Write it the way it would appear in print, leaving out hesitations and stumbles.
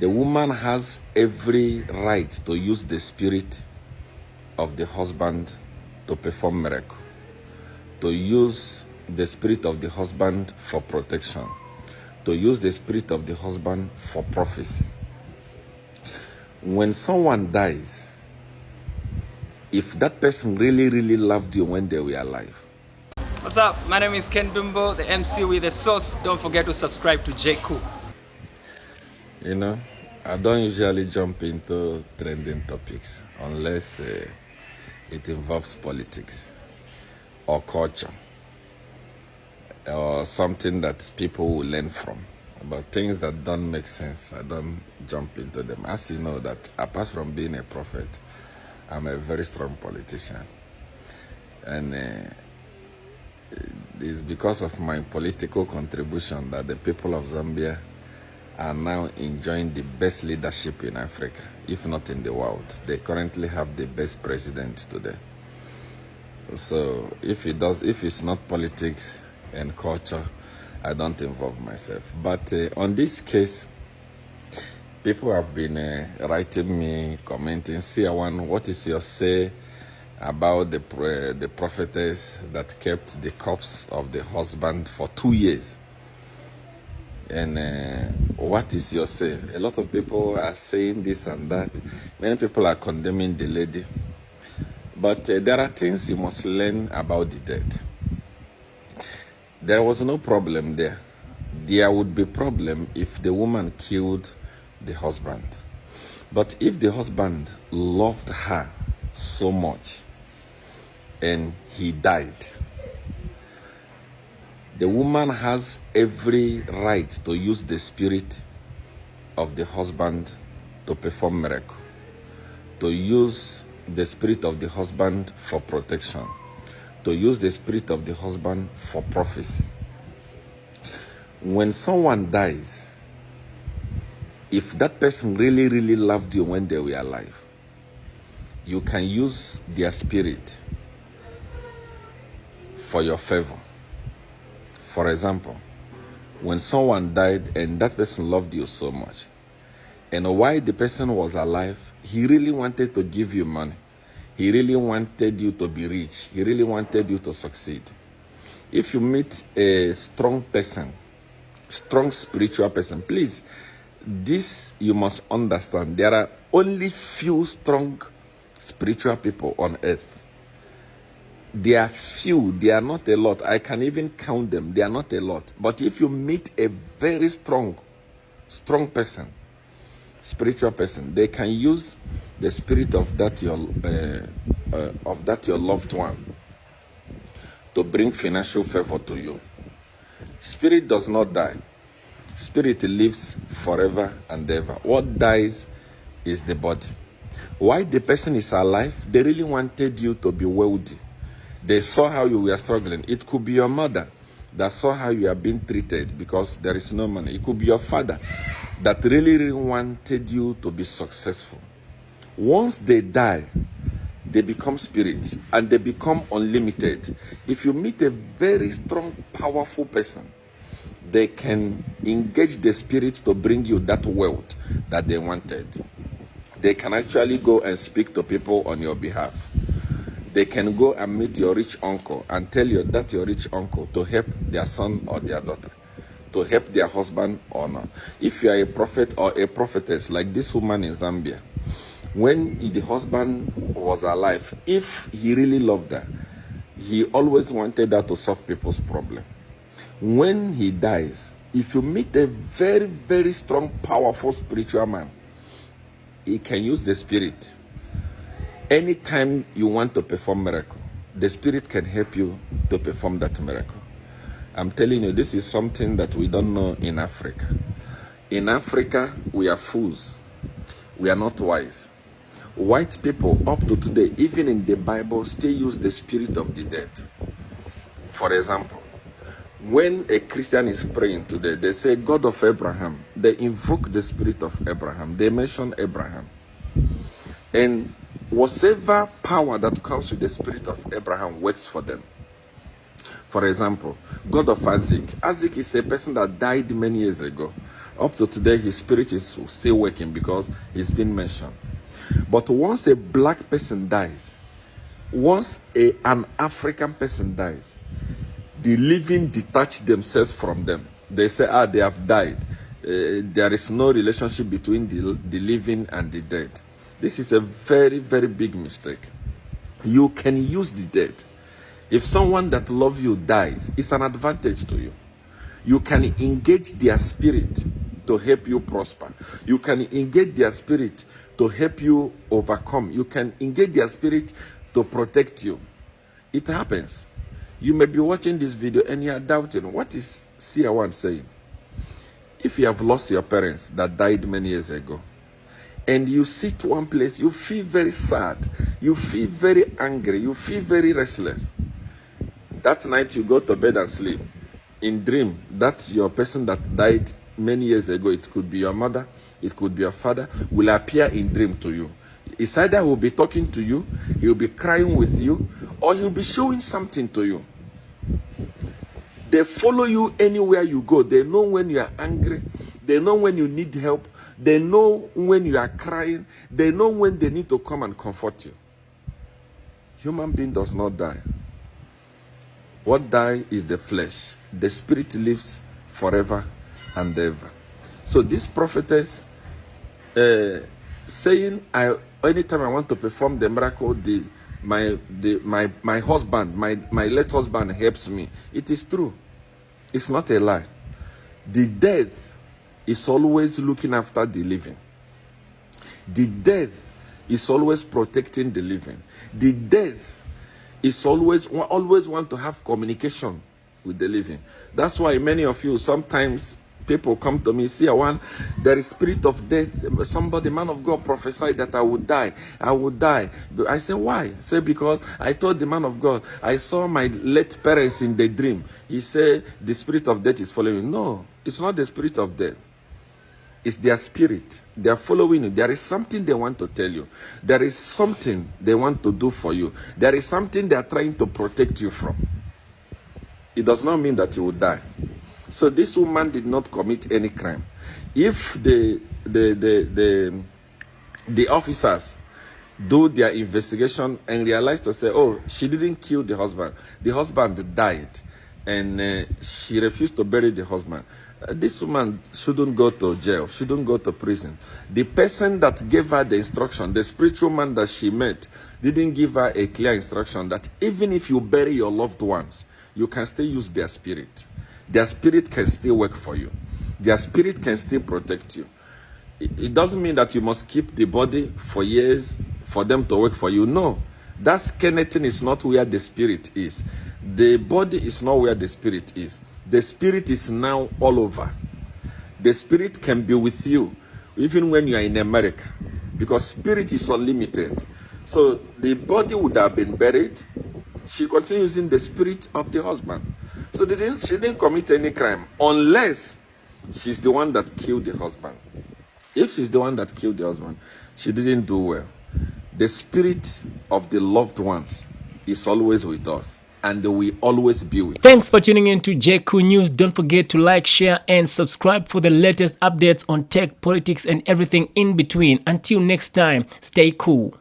The woman has every right to use the spirit of the husband to perform miracle, to use the spirit of the husband for protection, to use the spirit of the husband for prophecy. When someone dies, if that person really, really loved you when they were alive. What's up? My name is Ken Dumbo, the MC with the sauce. Don't forget to subscribe to J. Cool. You know, I don't usually jump into trending topics unless it involves politics or culture or something that people will learn from. But things that don't make sense, I don't jump into them. As you know that apart from being a prophet, I'm a very strong politician. And it's because of my political contribution that the people of Zambia are now enjoying the best leadership in Africa, if not in the world. They currently have the best president today. So if it's not politics and culture, I don't involve myself. But on this case, people have been writing me, commenting, Seer one, what is your say about the prophetess that kept the corpse of the husband for 2 years? And what is your say? A lot of people are saying this and that. Many people are condemning the lady. But there are things you must learn about the dead. There was no problem there. There would be problem if the woman killed the husband. But if the husband loved her so much and he died, the woman has every right to use the spirit of the husband to perform miracle, to use the spirit of the husband for protection, to use the spirit of the husband for prophecy. When someone dies, if that person really, really loved you when they were alive, you can use their spirit for your favor. For example, when someone died and that person loved you so much, and while the person was alive, he really wanted to give you money. He really wanted you to be rich. He really wanted you to succeed. If you meet a strong person, strong spiritual person, please, this you must understand. There are only few strong spiritual people on earth. They are few, they are not a lot. I can even count them, they are not a lot. But if you meet a very strong person, spiritual person, they can use the spirit of that your loved one to bring financial favor to you. Spirit does not die. Spirit lives forever and ever. What dies is the body. While the person is alive, they really wanted you to be wealthy. They saw how you were struggling. It could be your mother that saw how you are being treated because there is no money. It could be your father that really, really wanted you to be successful. Once they die, they become spirits and they become unlimited. If you meet a very strong, powerful person, they can engage the spirit to bring you that wealth that they wanted. They can actually go and speak to people on your behalf. They can go and meet your rich uncle and tell you that your rich uncle to help their son or their daughter, to help their husband or not. If you are a prophet or a prophetess like this woman in Zambia, when the husband was alive, if he really loved her, he always wanted her to solve people's problem. When he dies, if you meet a very, very strong, powerful spiritual man, he can use the spirit. Anytime you want to perform miracle, the spirit can help you to perform that miracle. I'm telling you, this is something that we don't know in Africa. In Africa, we are fools. We are not wise. White people, up to today, even in the Bible, still use the spirit of the dead. For example, when a Christian is praying today, they say, God of Abraham. They invoke the spirit of Abraham. They mention Abraham. And whatever power that comes with the spirit of Abraham works for them. For example, God of Isaac. Isaac is a person that died many years ago. Up to today, his spirit is still working because he's been mentioned. But once a black person dies, once an African person dies, the living detach themselves from them. They say, they have died. There is no relationship between the living and the dead. This is a very, very big mistake. You can use the dead. If someone that loves you dies, it's an advantage to you. You can engage their spirit to help you prosper. You can engage their spirit to help you overcome. You can engage their spirit to protect you. It happens. You may be watching this video and you are doubting, what is Seer 1 saying? If you have lost your parents that died many years ago, and you sit one place, you feel very sad, you feel very angry, you feel very restless. That night you go to bed and sleep. In dream, that's your person that died many years ago. It could be your mother, it could be your father, will appear in dream to you. It's either he will be talking to you, he will be crying with you, or he will be showing something to you. They follow you anywhere you go. They know when you are angry. They know when you need help. They know when you are crying. They know when they need to come and comfort you. Human being does not die. What dies is the flesh. The spirit lives forever and ever. So this prophetess saying, anytime I want to perform the miracle, my husband, my late husband helps me. It is true. It's not a lie. The dead is always looking after the living. The dead is always protecting the living. The dead is always want to have communication with the living. That's why many of you, sometimes people come to me, see, there is spirit of death. Somebody, man of God, prophesied that I would die. I would die. I say, why? Say, because I told the man of God, I saw my late parents in the dream. He said, the spirit of death is following you. No, it's not the spirit of death. It's their spirit. They are following you. There is something they want to tell you. There is something they want to do for you. There is something they are trying to protect you from. It does not mean that you will die. So this woman did not commit any crime. If the officers do their investigation and realize to say, oh, she didn't kill the husband died, and she refused to bury the husband, this woman shouldn't go to jail, shouldn't go to prison. The person that gave her the instruction, the spiritual man that she met, didn't give her a clear instruction that even if you bury your loved ones, you can still use their spirit. Their spirit can still work for you. Their spirit can still protect you. It doesn't mean that you must keep the body for years for them to work for you. No. That skeleton is not where the spirit is. The body is not where the spirit is. The spirit is now all over. The spirit can be with you even when you are in America, because spirit is unlimited. So the body would have been buried. She continued using the spirit of the husband. So she didn't commit any crime unless she's the one that killed the husband. If she's the one that killed the husband, she didn't do well. The spirit of the loved ones is always with us, and we always be with. Thanks for tuning in to JQ News. Don't forget to like, share, and subscribe for the latest updates on tech, politics, and everything in between. Until next time, stay cool.